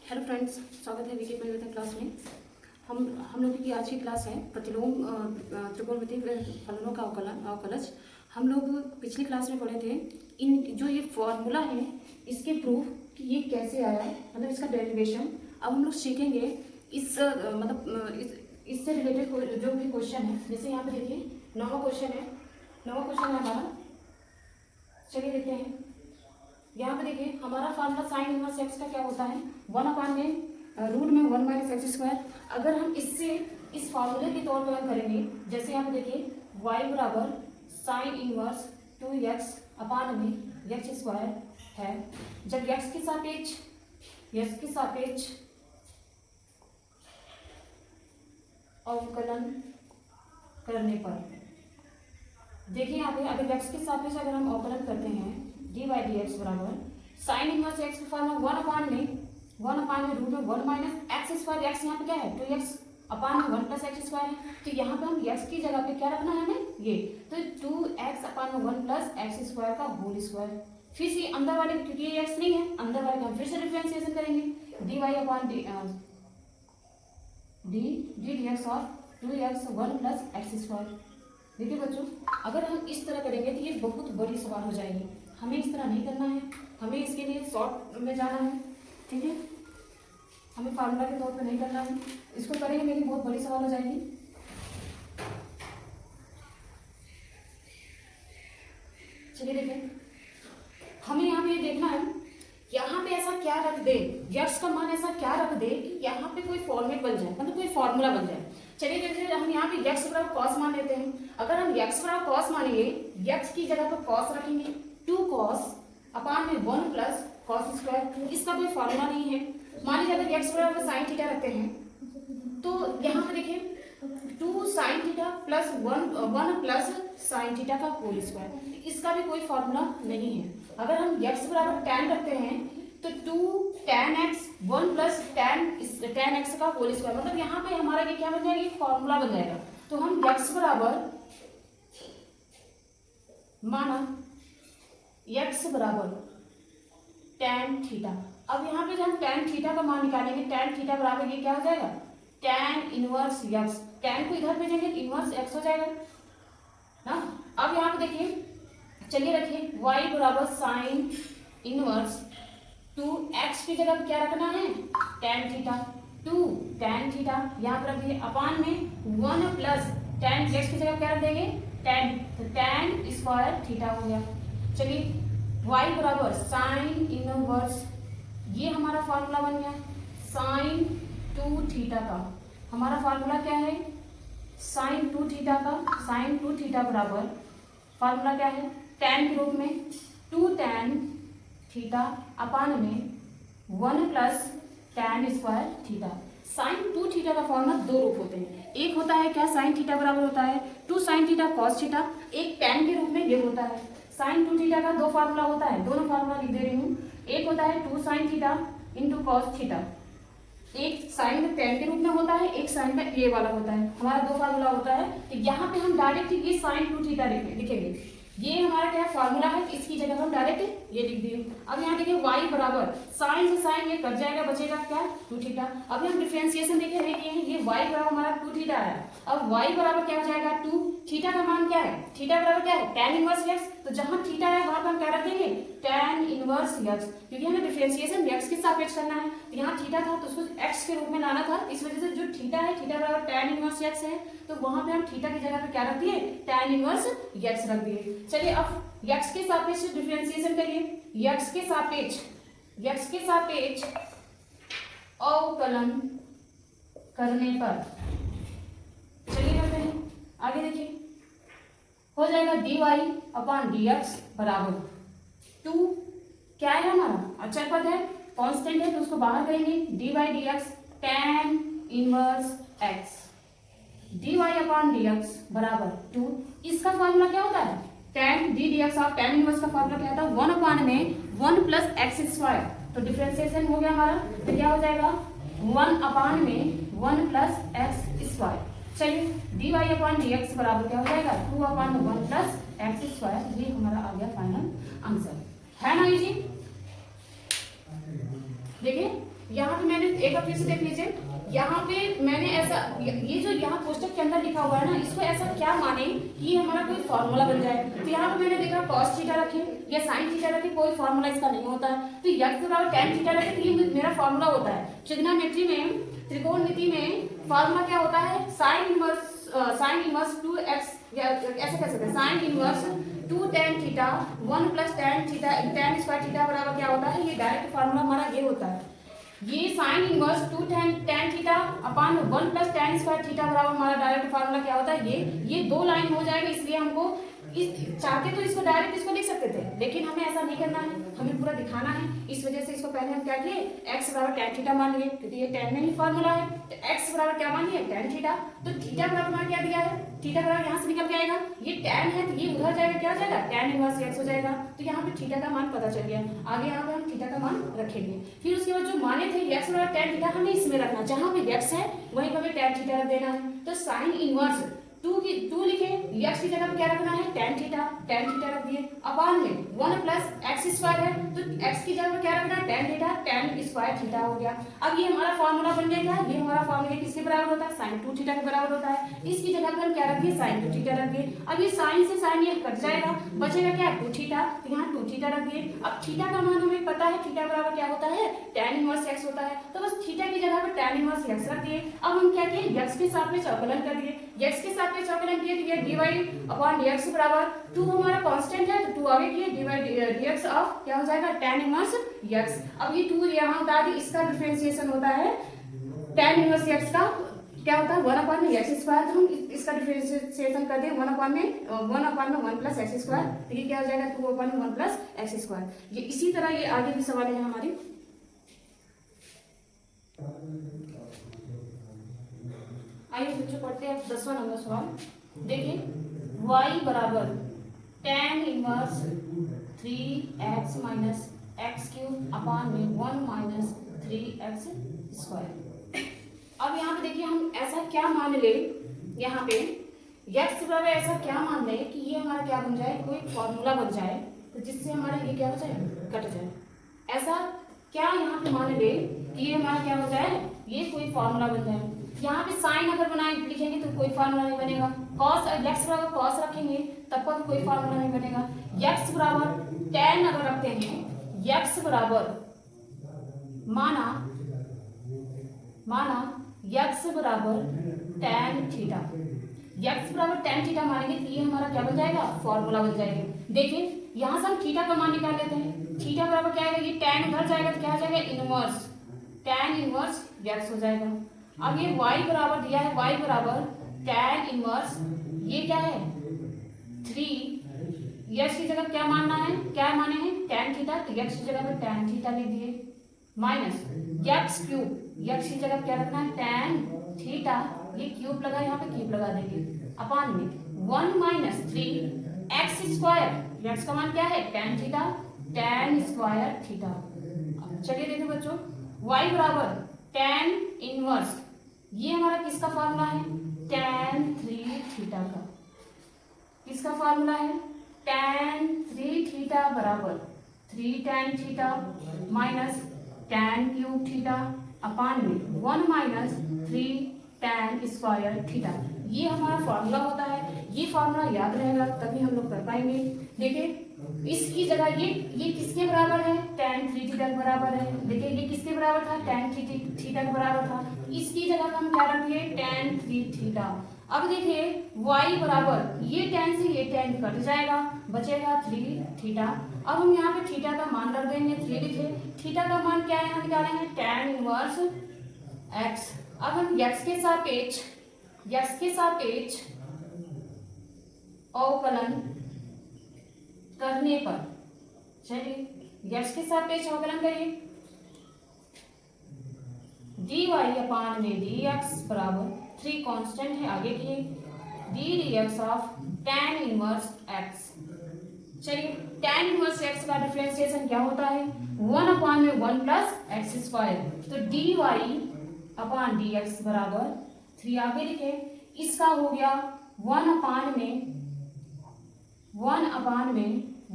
Hello friends, स्वागत है VK परिवर्तन क्लास में। हम लोगों की आज की क्लास है प्रतिलोम त्रिकोणमितीय फलनों का अवकलज। हम लोग पिछली क्लास में पढ़े थे इन जो ये फॉर्मूला है इसके प्रूफ कि ये कैसे आया, मतलब इसका डेरिवेशन। अब हम लोग सीखेंगे इस इससे रिलेटेड जो भी क्वेश्चन है। जैसे यहाँ पे देखिए 9वां क्वेश्चन है हमारा। चलिए देखते हैं। यहाँ पे देखिए हमारा फार्मूला साइन इनवर्स एक्स का क्या होता है, 1/में रूट में 1 माइनस एक्स स्क्वायर। अगर हम इससे इस फार्मूले के तौर पर हम करेंगे, जैसे यहाँ पे देखिए y बराबर साइन इनवर्स 2x अपान में एक्स स्क्वायर है। जब x के सापेक्ष अवकलन करने पर देखिए यहाँ पे अगर x के सापेक्ष अगर हम अवकलन करते हैं dy dx बराबर साइन इनवर्स x का फॉर्मूला 1/में रूट में 1 माइनस एक्स स्क्वायर। एक्स यहाँ पे क्या है 2x अपान में 1 प्लस एक्स स्क्वायर है। तो यहाँ पे हम x की जगह पे क्या रखना है हमें ये, तो 2x अपान में 1 प्लस एक्स स्क्वायर का होल स्क्वायर। फिर से अंदर वाले, क्योंकि ये x नहीं है, अंदर वाले का हम फिर से डिफरेंशिएशन करेंगे dy अपान डी dx और 2x 1 प्लस एक्स स्क्वायर। देखिए बच्चों, अगर हम इस तरह करेंगे तो ये बहुत बड़ी सवाल हो जाएगी। हमें इस तरह नहीं करना है, हमें इसके लिए शॉर्ट में जाना है, ठीक है। हमें फार्मूला के तौर पे नहीं करना है। इसको करेंगे लेकिन बहुत बड़ी सवाल हो जाएगी। चलिए देखें, हमें यहाँ पे ये देखना है, यहाँ पे ऐसा क्या रख दे, x का मान ऐसा क्या रख दे कि यहाँ पे कोई फॉर्मेट बन जाए, मतलब कोई फॉर्मूला बन जाए। चलिए देखिए, हम यहाँ पे x बराबर कॉस मान लेते हैं। अगर हम x बराबर कॉस मानेंगे, x की जगह पर कॉस रखेंगे, 2 कॉस अपान में 1 प्लस कॉस स्क्वायर। इसका कोई फॉर्मूला नहीं है। मान लीजिए अगर x बराबर साइन थीटा रखते हैं तो यहाँ पे देखिए 2 sine theta plus 1 plus sine theta का होल स्क्वायर। इसका भी कोई फॉर्मूला नहीं है। अगर हम x बराबर tan रखते हैं तो 2 tan x 1 plus tan x का होल स्क्वायर, मतलब यहाँ पे हमारा ये क्या बन जाएगा, ये फॉर्मूला बन जाएगा। तो हम x बराबर माना x बराबर tan थीटा। अब यहाँ पे जब हम tan थीटा का मान निकालेंगे, tan थीटा बराबर ये क्या हो जाएगा, tan इनवर्स x। tan को इधर भेजेंगे तो इनवर्स x हो जाएगा ना। अब यहाँ पे देखिए, चलिए रखिए y बराबर साइन इनवर्स 2x की जगह क्या रखना है, tan थीटा। 2 tan थीटा यहाँ पर रखिए अपान में 1 प्लस tan x की जगह क्या रख देंगे, tan, तो tan स्क्वायर थीटा हो गया। चलिए y बराबर साइन इनवर्स, ये हमारा फार्मूला बन गया साइन 2 थीटा का। हमारा फार्मूला क्या है, साइन 2 थीटा का। साइन 2 थीटा बराबर फार्मूला क्या है, tan के रूप में 2 tan थीटा अपान में 1 plus tan square theta. Sine 2 theta का फॉर्मूला 2 रूप होते हैं। एक होता है क्या, साइन थीटा बराबर होता है 2 साइन थीटा कॉस थीटा। एक tan के रूप में ये होता है। साइन 2 थीटा का 2 फार्मूला होता है, दोनों फार्मूला लिख दे रही हूँ। एक होता है 2 sine theta into cos theta, एक साइन का tan के रूप में होता है, एक साइन का ये वाला होता है। हमारा 2 फार्मूला होता है। तो यहाँ पे हम डायरेक्ट ये साइन 2 थीटा लिखेंगे। ये हमारा क्या फार्मूला है, इसकी जगह हम डायरेक्ट ये लिख दिए। अब यहाँ देखिए y बराबर साइन से साइन ये कट जाएगा, बचेगा क्या 2 थीटा। अब हम डिफरेंशिएशन देखिए ये y बराबर हमारा 2 थीटा है। अब y बराबर क्या हो जाएगा 2, थीटा का मान क्या है, थीटा बराबर क्या है tan इनवर्स x। तो जहाँ थीटा है वहां पर हम क्या रख देंगे, tan इनवर्स x, क्योंकि हमें डिफरेंशिएशन x के सापेक्ष करना है। तो यहाँ थीटा था तो उसको x के रूप में लाना था, इस वजह से जो थीटा है, थीटा बराबर tan इनवर्स x है, तो वहां पे हम थीटा की जगह पे क्या रख दिए, tan इनवर्स x रख दिए। चलिए अब x के सापेक्ष डिफरेंशिएशन करिए। x के सापेक्ष अवकलन करने पर, चलिए करते हैं आगे। देखिए हो जाएगा dy अपान dx बराबर 2, क्या है हमारा अचर पद है, कांस्टेंट है, तो उसको बाहर करेंगे dy dx tan inverse x। dy अपान dx बराबर 2। इसका फॉर्मूला क्या होता है, tan d dx of tan inverse का फॉर्मूला क्या होता है, 1 अपान में 1 प्लस एक्स स्क्वायर। तो डिफरेंशिएशन हो गया हमारा, तो क्या हो जाएगा 1 अपान में 1 प्लस एक्स स्क्वायर। चलिए dy अपान dx बराबर क्या हो जाएगा 2 अपान 1 प्लस एक्स स्क्वायर। ये हमारा आ गया फाइनल आंसर, है ना। इजी देखिए यहाँ पे मैंने एक बार फिर से देख लीजिए, यहाँ पे मैंने ऐसा ये जो यहाँ कोष्टक के अंदर लिखा हुआ है ना, इसको ऐसा क्या माने कि ये हमारा कोई फॉर्मूला बन जाए। तो यहाँ पे मैंने देखा cos थीटा रखे या sin थीटा रखे, कोई फॉर्मूला इसका नहीं होता है। तो x बराबर tan थीटा रखे तो ये मेरा फॉर्मूला होता है। ट्रिग्नोमेट्री में, त्रिकोणमिति में फॉर्मूला क्या होता है, sin इनवर्स 2x, ऐसे कह सकते हैं sin inverse 2 tan theta 1 plus tan theta tan square theta बराबर क्या होता है, ये डायरेक्ट फॉर्मूला हमारा ये होता है। ये sign inverse 2 tan theta upon 1 plus tan square theta बराबर हमारा डायरेक्ट फार्मूला क्या होता है, ये दो लाइन हो जाएगा। इसलिए हमको चाहते तो इसको डायरेक्ट इसको लिख सकते थे, लेकिन हमें ऐसा नहीं करना है, हमें पूरा दिखाना है। इस वजह से इसको पहले हम क्या किए, x बराबर tan थीटा मान लिए, क्योंकि ये tan में ही फॉर्मूला है। तो x बराबर क्या मान लिए, tan थीटा। तो थीटा बराबर हमारा क्या दिया है, थीटा बराबर यहाँ से निकल के आएगा, ये tan है तो ये उधर जाएगा, क्या हो जाएगा, tan इनवर्स x हो जाएगा। तो यहाँ पे थीटा का मान पता चल गया। आगे यहाँ पे हम थीटा का मान रखेंगे। फिर उसके बाद जो माने थे x बराबर tan थीटा, हमें इसमें रखना, जहाँ पे x है वहीं पर हमें tan थीटा रख देना है। तो साइन इनवर्स 2 लिखे, x की जगह पे क्या रखना है, tan थीटा रख दिए, अपान में 1 प्लस एक्स स्क्वायर है, तो x की जगह पे क्या रखना है, tan theta, tan square theta हो गया। अब ये हमारा फार्मूला बन गया। क्या ये हमारा फार्मूला किसके बराबर होता है, sin 2 थीटा के बराबर होता है। इसकी जगह पे हम क्या रख दिए, sin 2 थीटा रख दिए। अब ये sin से sin ये कट जाएगा, बचेगा क्या, 2 थीटा, तो यहाँ 2 थीटा रख दिए। अब थीटा का मान हमें पता है, थीटा बराबर क्या होता है, tan इनवर्स x होता है। तो बस थीटा की जगह पे tan इनवर्स x रख दिए। अब हम क्या किए, x के साथ में अवकलन कर दिए, x के साथ में अवकलन किए, तो ये dy अपॉन dx बराबर 2 हमारा कांस्टेंट है, तो 2 आगे किए, dx ऑफ क्या हो जाएगा, tan इनवर्स x। अब ये 2 यहाँ उतार दी, इसका डिफरेंशिएशन होता है tan इनवर्स x का क्या होता है, 1 अपॉन में x स्क्वायर। तो हम इसका डिफरेंशिएशन कर दें 1 अपॉन में 1 प्लस x स्क्वायर, तो ये क्या हो जाएगा, 2 अपॉन में 1 प्लस x स्क्वायर। ये इसी तरह ये आगे भी सवाल है हमारे। आइए बच्चों पढ़ते हैं 10वां नंबर सवाल। देखिए y बराबर tan inverse 3x minus x cube अपान में 1 माइनस 3x स्क्वायर। अब यहाँ पे देखिए हम ऐसा क्या मान ले, यहाँ पे x बराबर ऐसा क्या मान ले कि ये हमारा क्या बन जाए, कोई फॉर्मूला बन जाए, तो जिससे हमारा ये क्या हो जाए, कट जाए। ऐसा क्या यहाँ पे मान ले कि ये हमारा क्या हो जाए, ये कोई फॉर्मूला बन जाए। यहाँ पे साइन अगर बनाए लिखेंगे तो कोई फार्मूला नहीं बनेगा, कॉस x बराबर कॉस रखेंगे तब पर कोई फार्मूला नहीं बनेगा। x बराबर tan अगर रखते हैं, x बराबर माना x बराबर tan थीटा, x बराबर tan थीटा मानेंगे तो ये हमारा क्या बन जाएगा, फॉर्मूला बन जाएगा। देखिए यहाँ से हम थीटा का मान निकाल लेते हैं। थीटा बराबर क्या आएगा, ये tan उधर जाएगा तो क्या हो जाएगा, इनवर्स tan इनवर्स x हो जाएगा। अब ये y बराबर दिया है, y बराबर tan इनवर्स, ये क्या है 3, x की जगह क्या मानना है, क्या माने हैं tan थीटा, तो x की जगह पर tan थीटा लिख दिए, माइनस x क्यूब, x की जगह क्या रखना है, tan थीटा, ये क्यूब लगा यहाँ पे क्यूब लगा देंगे, अपान में 1 माइनस 3x स्क्वायर, x का मान क्या है tan theta, tan square theta. चलिए देखिए बच्चों, y बराबर tan इनवर्स, ये हमारा किसका फार्मूला है, tan 3 थीटा का। किसका फार्मूला है, tan 3 थीटा बराबर 3 tan theta minus tan cube theta upon में 1 माइनस 3 tan स्क्वायर थीटा। ये हमारा फार्मूला होता है। ये फार्मूला याद रहेगा तभी हम लोग कर पाएंगे। देखिए इसकी जगह ये किसके बराबर है, tan 3 थीटा के बराबर है। देखिए ये किसके बराबर था, tan 3 थीटा के बराबर था। इसकी जगह हम क्या रख दिए, tan 3 थीटा। अब देखिए y बराबर, ये tan से ये tan कट जाएगा, बचेगा 3 थीटा। अब हम यहाँ पे थीटा का मान रख देंगे, 3 लिखे। थीटा का मान क्या है, हम निकालेंगे tan इनवर्स x। अब हम x के सापेक्ष अवकलन करने पर, चलिए x के सापेक्ष अवकलन करिए, dy अपान में dx बराबर 3 कांस्टेंट है, आगे किए d dx of tan inverse x। चलिए tan इनवर्स x का डिफरेंशिएशन क्या होता है, 1 अपान में 1 प्लस एक्स स्क्वायर। तो dy अपान dx बराबर 3, आगे लिखे, इसका हो गया 1 अपान में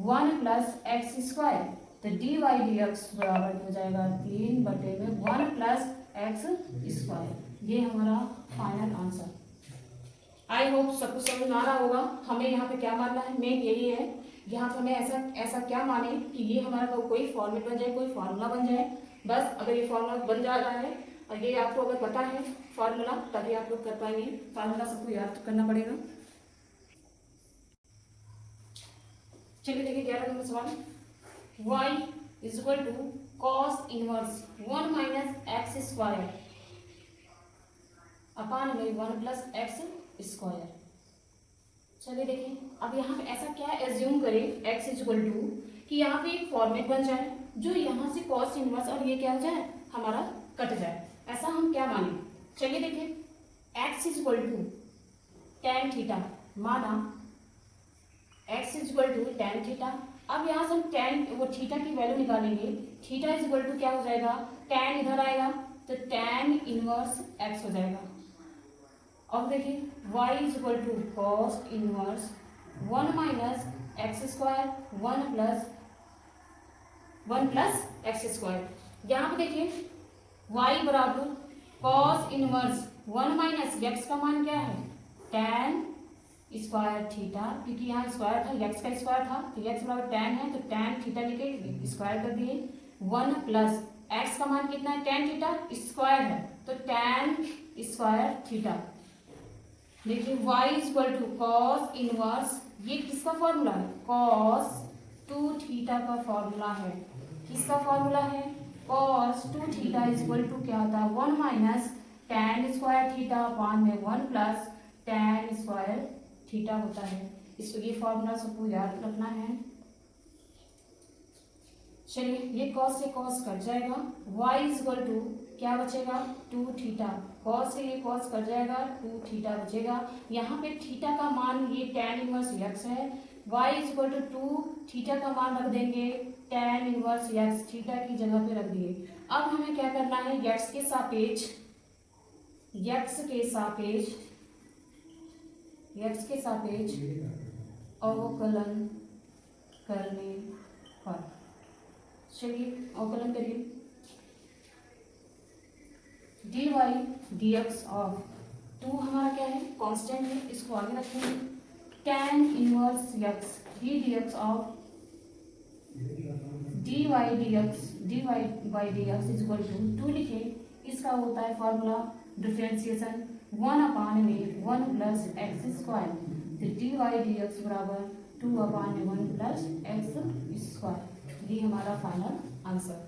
1 प्लस एक्स स्क्वायर। तो dy dx बराबर हो जाएगा 3 बटे में 1 प्लस एक्स स्क्वायर। ये हमारा फाइनल आंसर। आई होप सबको समझ में आ रहा होगा। हमें यहाँ पे क्या मानना है, मेन यही है। यहाँ पे हमें ऐसा ऐसा क्या माने कि ये हमारा कोई फॉर्मेट बन जाए, कोई फार्मूला बन जाए। बस अगर ये फार्मूला बन जा रहा है और ये आपको अगर पता है फार्मूला, तभी आप लोग कर पाएंगे। फार्मूला सबको याद करना पड़ेगा। चलिए देखिए 11 नंबर सवाल। y is equal to cos inverse 1 minus x square upon में 1 प्लस एक्स स्क्वायर। चलिए देखिए, अब यहाँ पे ऐसा क्या एज्यूम करें x इज इक्वल टू कि यहाँ पे एक फॉर्मेट बन जाए जो यहाँ से कॉस इनवर्स और ये क्या हो जाए हमारा कट जाए। ऐसा हम क्या माने, चलिए देखिए x is equal to tan theta, माना x is equal to tan theta. अब यहाँ से हम टेन वो थीटा की वैल्यू निकालेंगे। थीटा इज इक्वल टू क्या हो जाएगा, टेन इधर आएगा तो टेन इनवर्स x हो जाएगा। अब देखिए y is equal to cos inverse 1 minus x square 1 plus x square. यहाँ पे देखिए y बराबर कॉस इनवर्स 1 माइनस एक्स का मान क्या है, टेन स्क्वायर थीटा, क्योंकि यहाँ स्क्वायर था, एक्स का स्क्वायर था तो एक्स बराबर टेन है तो टेन थीटा लेके स्क्वायर कर दिए। 1 प्लस एक्स का मान कितना है, टेन थीटा स्क्वायर है तो टेन स्क्वायर थीटा। देखिए y is equal to cos inverse, ये किसका फॉर्मूला है, कॉस 2 थीटा का फॉर्मूला है। किसका फॉर्मूला है, cos 2 theta is equal to क्या होता है 1 minus tan square theta upon में 1 प्लस टेन स्क्वायर थीटा होता है। इसको ये फॉर्मूला सबको याद रखना है। चलिए ये कॉस से कॉस कट जाएगा, y इज इक्वल टू क्या बचेगा 2 थीटा, कॉस से ये कॉस कट जाएगा 2 थीटा बचेगा। यहाँ पे थीटा का मान ये टेन इनवर्स x है, y is equal to 2 theta का मान रख देंगे टेन इनवर्स x, थीटा की जगह पे रख दिए। अब हमें क्या करना है, x के सापेक्ष अवकलन करने पर, चलिए अवकलन करिए। dy dx ऑफ 2 हमारा क्या है कांस्टेंट है, इसको आगे रखेंगे। tan inverse x d dx of dy by dx is equal to 2 लिखे। इसका होता है फॉर्मूला डिफरेंशिएशन 1 अपान में 1 प्लस एक्स स्क्वायर, तो dy dx बराबर 2 अपान में 1 प्लस एक्स स्क्वायर। ये हमारा फाइनल आंसर।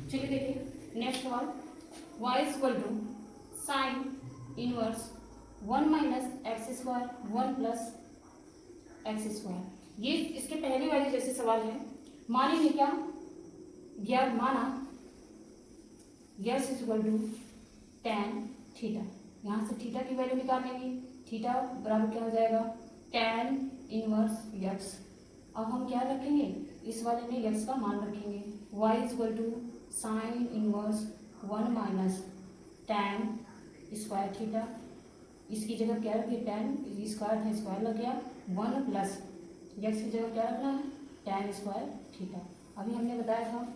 चलिए देखिए नेक्स्ट सवाल, y is equal to sine inverse 1 minus x square 1 plus x square. ये इसके पहले वाले जैसे सवाल है। मानेंगे क्या, या माना यस is equal to tan theta, यहाँ से थीटा की वैल्यू निकालेंगे। थीटा बराबर क्या हो जाएगा टेन इनवर्स यक्स। अब हम क्या रखेंगे, इस वाले में यक्स का मान रखेंगे। y is equal to sine inverse 1 minus tan square theta, इसकी जगह क्या रखिए टेन स्क्वायर था स्क्वायर लग गया 1 प्लस यक्स की जगह क्या रखना है टेन स्क्वायर थीटा। अभी हमने बताया था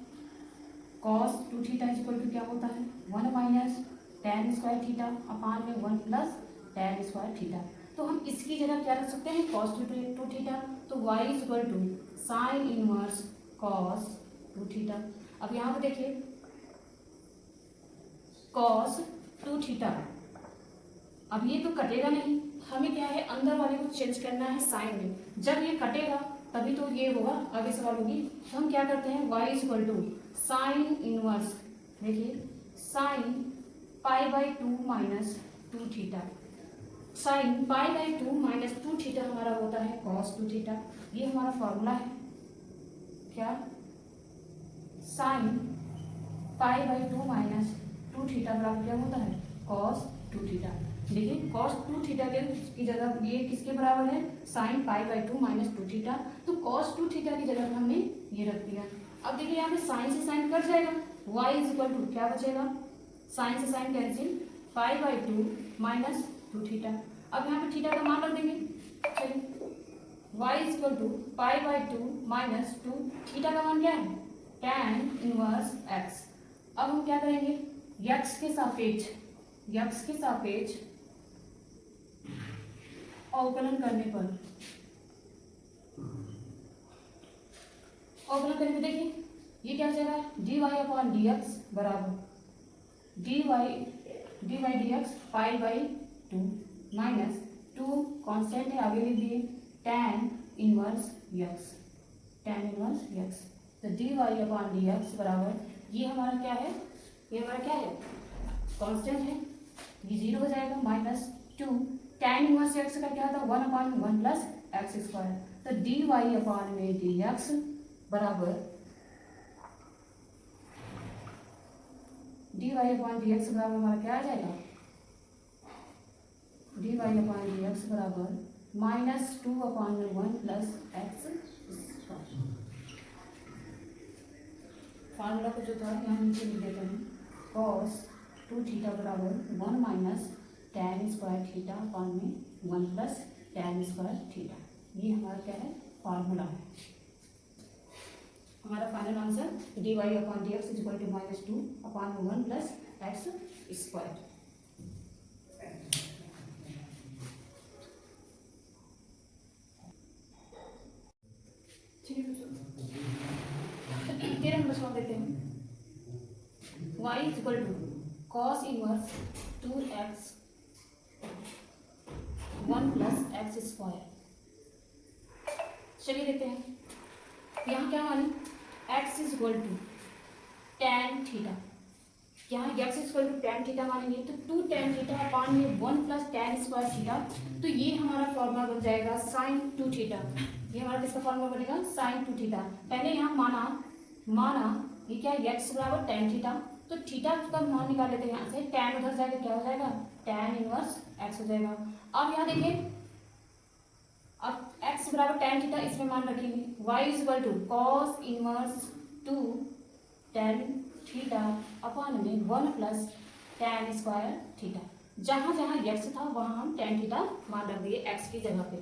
cos 2 theta is equal to क्या होता है 1 minus tan square theta upon में 1 प्लस टेन स्क्वायर थीटा। तो हम इसकी जगह क्या रख सकते हैं कॉस 2 थीटा, तो y is equal to sine inverse cos 2 theta. अब यहाँ पे देखिए कॉस 2 थीटा, अब ये तो कटेगा नहीं, हमें क्या है अंदर वाले को चेंज करना है साइन में। जब ये कटेगा तभी तो ये होगा, आगे सवाल होगी। तो हम क्या करते हैं y is equal to sine inverse, देखिए sine pi by 2 minus 2 theta, sine pi by 2 minus 2 theta हमारा होता है कॉस 2 थीटा। ये हमारा फॉर्मूला है क्या, sign pi by 2 minus 2 theta बराबर क्या होता है कॉस 2 थीटा। देखिए कॉस 2 थीटा के की जगह ये किसके बराबर है sign pi by 2 minus 2 theta, तो कॉस 2 थीटा की जगह हमने ये रख दिया। अब देखिए यहाँ पे साइन से साइन कट जाएगा, y इज इक्वल टू क्या बचेगा साइन से sine cancel pi by 2 minus 2 theta. अब यहाँ पे थीटा का मान रख देंगे, चलिए y is equal to pi by two minus two, theta का मान क्या है tan इनवर्स x। अब हम क्या करेंगे, x के सापेक्ष अवकलन करने पर देखिए ये क्या हो जाएगा, dy अपॉन dx बराबर dy dx pi by two minus to constant है आगे लिख दिए tan इनवर्स x। तो dy अपॉन dx बराबर ये हमारा क्या है, कांस्टेंट है, ये जीरो हो जाएगा minus two tan inverse x का क्या था 1/1 प्लस एक्स स्क्वायर। तो dy अपॉन में dx बराबर dy अपॉन dx बराबर हमारा क्या आ जाएगा, dy अपॉन dx बराबर माइनस टू अपॉन में 1 प्लस एक्स स्क्वायर। फार्मूला को जो था यहाँ नीचे लिख देते हैं, cos 2 थीटा बराबर 1 minus tan square theta upon में 1 प्लस tan स्क्वायर थीटा। ये हमारा क्या है, फार्मूला है। हमारा final answer dy upon dx is equal to minus two upon 1 plus x square. तेरह नंबर सवाल देते हैं, y is equal to cos inverse 2x 1 plus x square. चलिए देखते हैं, यहाँ क्या माने x is equal to tan theta, यहाँ x is equal to tan theta मानेंगे तो 2 tan थीटा अपॉन में 1 प्लस tan स्क्वायर थीटा। तो ये हमारा फॉर्मूला बन जाएगा sin 2 थीटा। ये हमारा किसका फॉर्मूला बनेगा, sin 2 थीटा। पहले यहाँ माना ये क्या है, x बराबर tan थीटा, तो थीटा का मान निकाल लेते हैं यहाँ से, tan उधर जाएगा क्या हो जाएगा, tan इनवर्स x हो जाएगा। अब यहाँ देखिए, अब x बराबर tan थीटा इसमें मान रखेंगे, y is equal to cos inverse 2 tan theta upon में 1 प्लस tan स्क्वायर थीटा। जहाँ जहाँ x था वहाँ हम tan थीटा मान रख दिए x की जगह पे।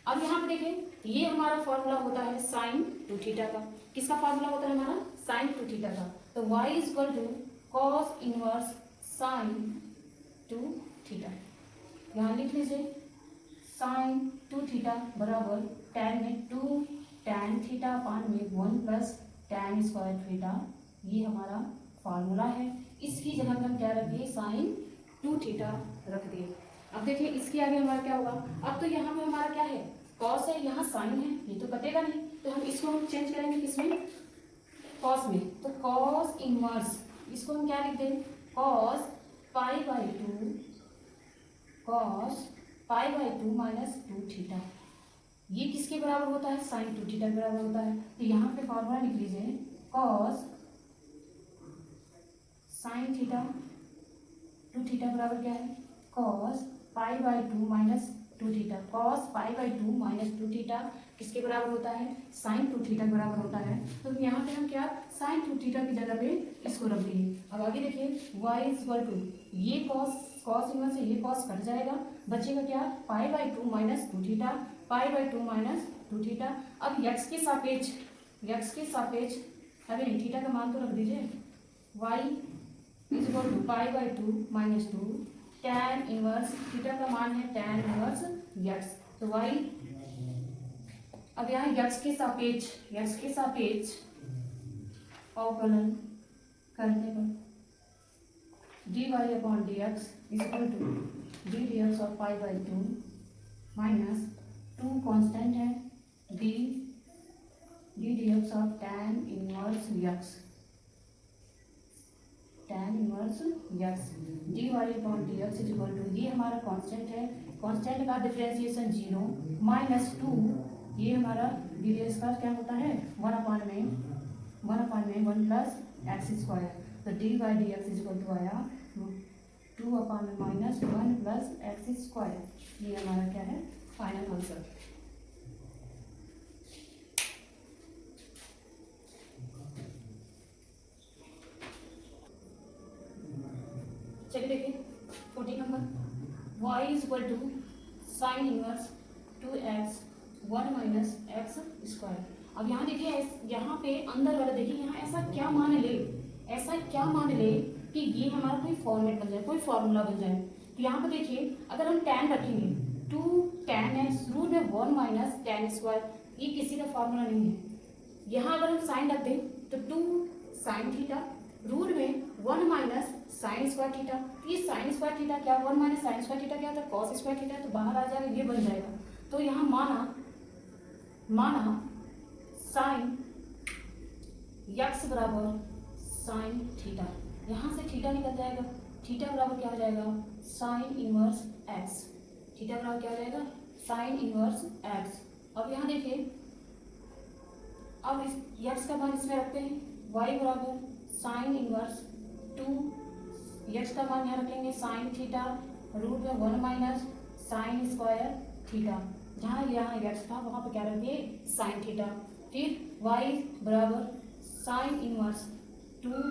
अब यहाँ पे देखिए, ये हमारा फॉर्मूला होता है sin 2 थीटा का। किसका फॉर्मूला होता है हमारा, sin 2 थीटा का। तो y is equal to cos inverse sin 2 theta. यहाँ लिख लीजिए sin 2 थीटा बराबर tan में 2 tan थीटा अपॉन में 1 प्लस tan स्क्वायर थीटा। ये हमारा फार्मूला है। इसकी जगह पे हम क्या रख दिए, sin 2 थीटा रख दिए। अब देखिए इसके आगे हमारा क्या होगा, अब तो यहाँ पे हमारा क्या है, cos है, यहाँ sin है, ये तो कटेगा नहीं, तो हम इसको हम चेंज करेंगे किसमें, cos में। तो cos इनवर्स इसको हम क्या लिख दें, cos pi by two minus 2 theta. ये किसके बराबर होता है, sin 2 थीटा के बराबर होता है। तो यहाँ पे फॉर्मूला लिख लीजिए, cos sin थीटा 2 थीटा बराबर क्या है, cos pi by two minus 2 theta. cos pi by two minus 2 theta किसके बराबर होता है, sin 2 थीटा के बराबर होता है। तो यहाँ पे हम क्या, sin 2 थीटा की जगह पे इसको रख दिए। अब आगे देखिए, y इज इक्वल टू ये cos इनवर्स से ये cos कट जाएगा, बचेगा क्या, पाई by two minus 2 theta, pi by two minus 2 theta. अब x के सापेक्ष अरे थीटा का मान तो रख दीजिए, y is equal to pi by two minus 2 tan inverse theta का मान है tan इनवर्स x। तो y अब यहाँ x के सापेक्ष अवकलन करने पर dy upon dx is equal to d dx और pi by two minus 2 constant है डी dx और tan inverse x dy upon dx is equal to, ये हमारा कांस्टेंट है, कांस्टेंट का डिफरेंशिएशन 0 माइनस 2, ये हमारा डी dx का क्या होता है 1 अपॉन में 1 प्लस एक्स स्क्वायर। तो d by d x is equal to आया 2 अपॉन में माइनस 1 प्लस एक्स स्क्वायर। ये हमारा क्या है, फाइनल आंसर। चलिए देखिए 14 नंबर, y is equal to sine inverse 2x 1 minus x square. अब यहाँ देखिए, यहाँ पे अंदर वाला देखिए, यहाँ ऐसा क्या मान ले, ऐसा क्या मान ले कि ये हमारा कोई फॉर्मेट बन जाए, कोई फॉर्मूला बन जाए। तो यहाँ पे देखिए, अगर हम tan रखेंगे 2 tan x रूट में 1 माइनस tan स्क्वायर, ये किसी का फॉर्मूला नहीं है। यहाँ अगर हम साइन रख दें तो 2 साइन थीटा रूट में 1 माइनस साइन स्क्वायर थीटा। ये साइन स्क्वायर थीटा क्या, 1 माइनस साइन स्क्वायर थीटा क्या होता है, कॉस स्क्वायर थीटा, तो बाहर आ जाएगा, ये बन जाएगा। तो यहाँ माना साइन यक्स बराबर साइन थीटा, यहाँ से थीटा निकल जाएगा, थीटा बराबर क्या हो जाएगा, साइन इनवर्स एक्स। थीटा बराबर क्या हो जाएगा, साइन इनवर्स एक्स। अब यहाँ देखिए, अब इस यक्स का मान इसमें रखते हैं, y बराबर साइन इनवर्स 2, यक्स का मान यहाँ रखेंगे साइन थीटा रूट में 1 माइनस साइन स्क्वायर थीटा। जहाँ यहाँ यक्स था वहाँ पर क्या रखिए, साइन थीटा। फिर y बराबर साइन इनवर्स 2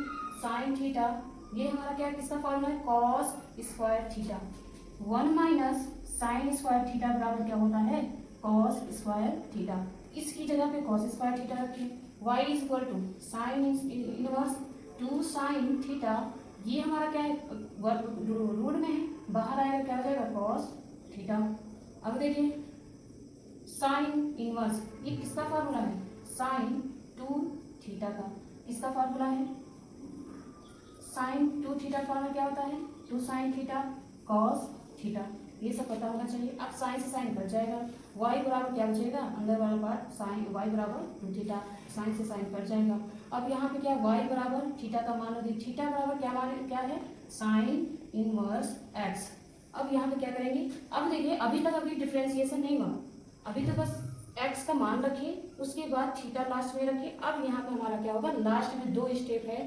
साइन थीटा, ये हमारा क्या, किसका फॉर्मूला है, cos square theta. 1 minus sine square theta बराबर क्या होता है, कॉस स्क्वायर थीटा। इसकी जगह पे कॉस स्क्वायर थीटा रखिए। y is equal to sine inverse 2 sine theta, ये हमारा क्या है, रूट में है, बाहर आएगा क्या हो जाएगा, कॉस थीटा। अब देखिए साइन इनवर्स, ये किसका फार्मूला है, साइन 2 थीटा का। किसका फार्मूला है, साइन 2 थीटा फार्मूला क्या होता है, 2 साइन थीटा कॉस थीटा। ये सब पता होना चाहिए। अब साइन से साइन कट जाएगा, y बराबर क्या बचेगा, अंदर वाला पार्ट साइन, y बराबर 2 थीटा, साइन से साइन कट जाएगा। अब यहाँ पे क्या, y बराबर थीटा का मान होगी, थीटा बराबर क्या है, साइन इनवर्स x। अब यहाँ पे क्या करेंगे, अब देखिए अभी तक अभी डिफ्रेंसिएशन नहीं हुआ, अभी तो बस x का मान रखिए, उसके बाद थीटा लास्ट में रखिए। अब यहाँ पे हमारा क्या होगा, लास्ट में 2 स्टेप है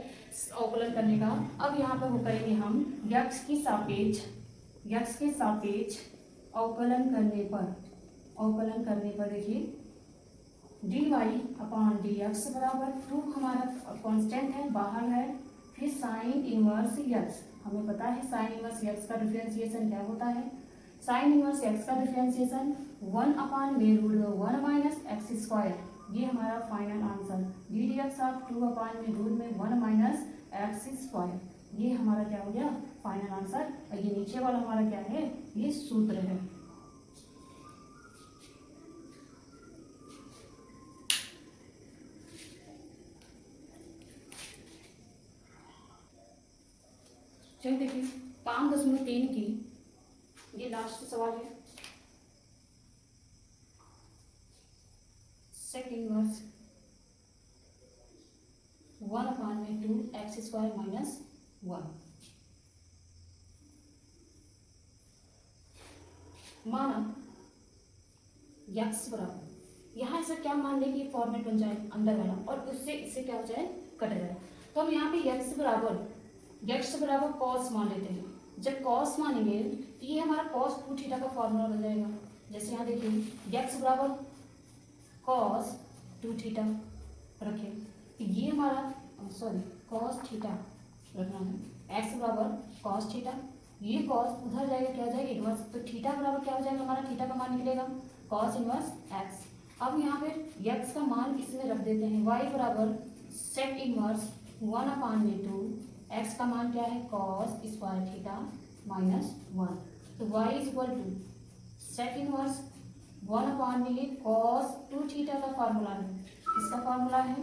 अवकलन करने का। अब यहाँ पे वो करेंगे हम x के सापेक्ष अवकलन करने पर देखिए dy अपॉन dx बराबर 2 हमारा कांस्टेंट है, बाहर है। फिर साइन इनवर्स x, हमें पता है साइन इनवर्स x का डिफरेंशिएशन क्या होता है, साइन इनवर्स x का डिफरेंशिएशन 1 अपॉन में रूट 1 माइनस एक्स स्क्वायर, ये हमारा final answer. D d x of 2 upon में रूट में 1 माइनस एक्स स्क्वायर, ये हमारा क्या हो गया, फाइनल आंसर। और ये नीचे वाला हमारा क्या है, ये सूत्र है। चलिए देखिए 5.3 की ये लास्ट सवाल है। सेक इनवर्स 1 अपॉन में 2 एक्स स्क्वायर माइनस 1। माना यक्स बराबर, यहाँ ऐसा क्या मान लें कि फॉर्मेट बन जाए अंदर वाला, और उससे इससे क्या हो जाए, कट जाए। तो हम यहाँ पे यक्स बराबर कॉस मान लेते हैं। जब कॉस मानेंगे तो ये हमारा कॉस 2 थीटा का फॉर्मूला बन जाएगा। जैसे यहाँ देखिए यक्स बराबर कॉस 2 थीटा रखें, तो ये हमारा कॉस थीटा रखना है, एक्स बराबर कॉस थीटा, ये कॉस उधर जाएगा, क्या जाएगा, इनवर्स, तो थीटा बराबर क्या हो जाएगा, हमारा थीटा का मान निकलेगा कॉस इनवर्स एक्स। अब यहाँ पे यक्स का मान इसमें रख देते हैं, y बराबर सेक इनवर्स 1 अपॉन में 2, एक्स का मान क्या है, कॉस स्क्वायर थीटा माइनस 1। तो y is equal to sec inverse 1 upon में कॉस 2 थीटा का फार्मूला है, इसका फार्मूला है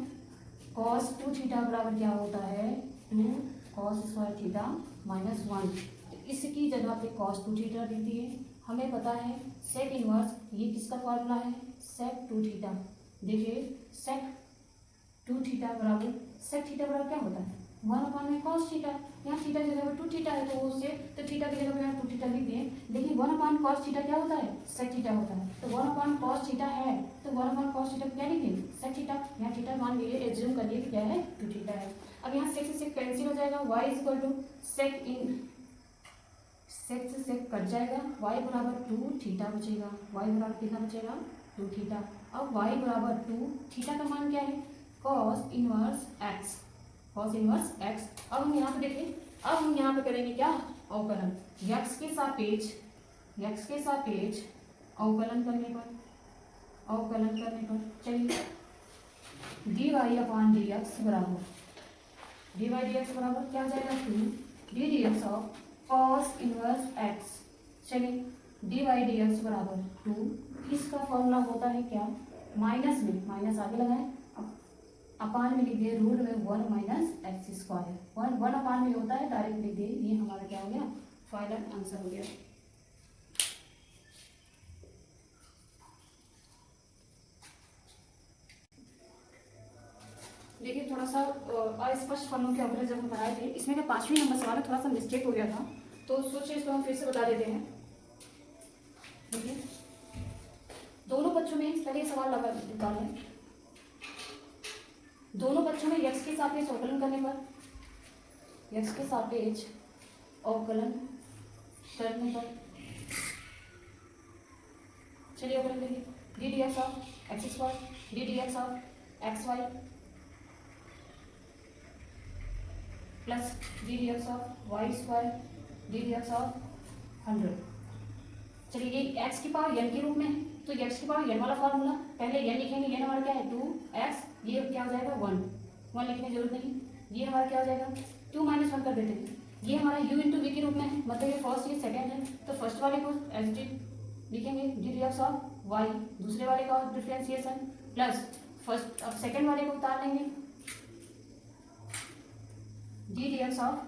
कॉस 2 थीटा बराबर क्या होता है, 2 कॉस स्क्वायर थीटा माइनस 1। तो इसकी जगह पे कॉस 2 थीटा दे दिए। हमें पता है सेक इनवर्स, ये किसका फार्मूला है, सेक 2 थीटा। देखिए सेक 2 थीटा बराबर, सेक थीटा बराबर क्या होता है, 1 अपॉन में कॉस थीटा। यहाँ थीटा की जगह पर 2 थीटा है, तो उससे तो थीटा की जगह पर यहाँ 2 थीटा लिख दिए। लेकिन 1 अपॉन कॉस थीटा क्या होता है, सेक थीटा होता है। तो 1 अपॉन कॉस थीटा है, तो 1 अपॉन कॉस थीटा क्या लिखेंगे, सेक थीटा। यहाँ थीटा मान लीजिए, एज्यूम करिए कि क्या है, 2 थीटा है। अब यहाँ सेक से सेक कैंसिल हो जाएगा, y इज इक्वल टू सेक सेक से सेक कट जाएगा, y बराबर 2 थीटा बचेगा, y बराबर कितना बचेगा, 2 थीटा। अब y बराबर 2 थीटा का मान क्या है, cos inverse x, cos inverse x. अब हम यहाँ पे देखें, अब हम यहाँ पे करेंगे क्या, अवकलन, यक्स के सापेक्ष अवकलन करने पर, अवकलन करने पर चलिए d y upon d x बराबर डी वाई डी एक्स बराबर क्या हो जाएगा 2 d d x of cos inverse x. चलिए डी वाई डी एक्स बराबर 2, इसका फॉर्मूला होता है क्या, माइनस में माइनस आगे लगाएं, अपान में लिख दिए रूट में 1 माइनस एक्स स्क्वायर, 1 अपान में होता है डायरेक्ट लिख दिए, ये हमारा क्या हो गया फाइनल आंसर हो गया। देखिए थोड़ा सा अस्पष्ट फलों के अवग्रह जब हम बनाए थे, इसमें जो 5वें नंबर सवाल है थोड़ा सा मिस्टेक हो गया था, तो सोचिए इसको हम फिर से बता देते हैं। देखिए दोनों बच्चों में पहले सवाल लगा निकालें, दोनों बच्चों में यक्स के सापेक्ष अवकलन करने पर यक्स के सापेक्ष अवकलन करने पर चलिए अवकलन करिए d d x of x square d d x of x y plus d d x of y square d d x of 100। चलिए ये x की पावर n के रूप में है, तो x की पावर n वाला फार्मूला पहले n लिखेंगे, n हमारा क्या है 2x, ये क्या हो जाएगा 1 लिखने की जरूरत नहीं, ये हमारा क्या हो जाएगा 2 माइनस 1 कर देते हैं, ये हमारा u इंटू वी के रूप में है, मतलब ये फर्स्ट ये सेकंड है, तो फर्स्ट वाले को एज इट लिखेंगे d d x of y, दूसरे वाले का डिफरेंशिएशन प्लस फर्स्ट अब सेकंड वाले को उतार लेंगे d d x of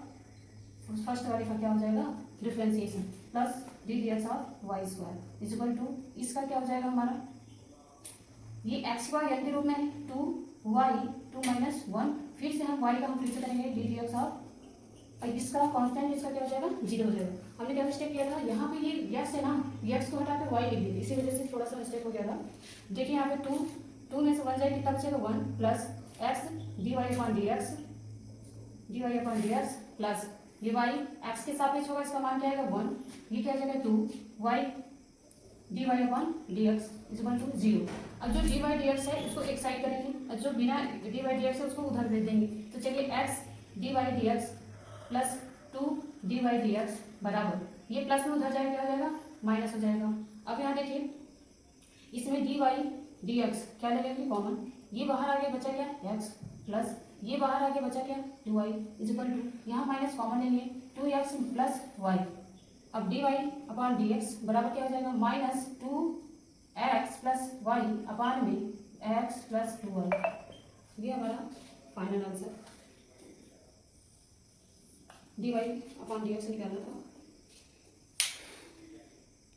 first वाले का क्या हो जाएगा differentiation plus d d x of y square is equal to, इसका क्या हो जाएगा हमारा, ये एक्स की पावर n के रूप में है 2 माइनस 1, फिर से हम y का हम फिर से करेंगे डी डी एक्स ऑफ, इसका कांस्टेंट इसका क्या हो जाएगा 0 हो जाएगा। हमने क्या मिस्टेक किया था, यहाँ पे ये x है ना, x को हटा के y लिख दी थी, इसी वजह से थोड़ा सा मिस्टेक हो गया था। देखिए यहाँ पे 2 में से 1 जाएगी तब बचेगा 1 plus x d y upon d x plus ये y x के सापेक्ष होगा, इसका मान क्या आएगा 1, ये क्या जाएगा 2 y d y upon d x is equal to 0। अब जो डी वाई डी एक्स है उसको एक साइड करेंगे और जो बिना डी वाई डी एक्स है उसको उधर भेज देंगे, तो चलिए x d y d x plus 2 d y d x बराबर ये प्लस में उधर जाएगा क्या हो जाएगा माइनस हो जाएगा। अब यहाँ देखिए इसमें डी वाई डी एक्स क्या लगेगा कॉमन, ये बाहर आगे बचा क्या x प्लस ये बाहर आगे बचा क्या 2y इज इक्वल टू, यहाँ माइनस कॉमन लेंगे 2x प्लस y, अब dy अपॉन dx बराबर क्या हो जाएगा minus 2x plus y upon में x प्लस 2y, ये हमारा final answer dy upon dx निकालना था।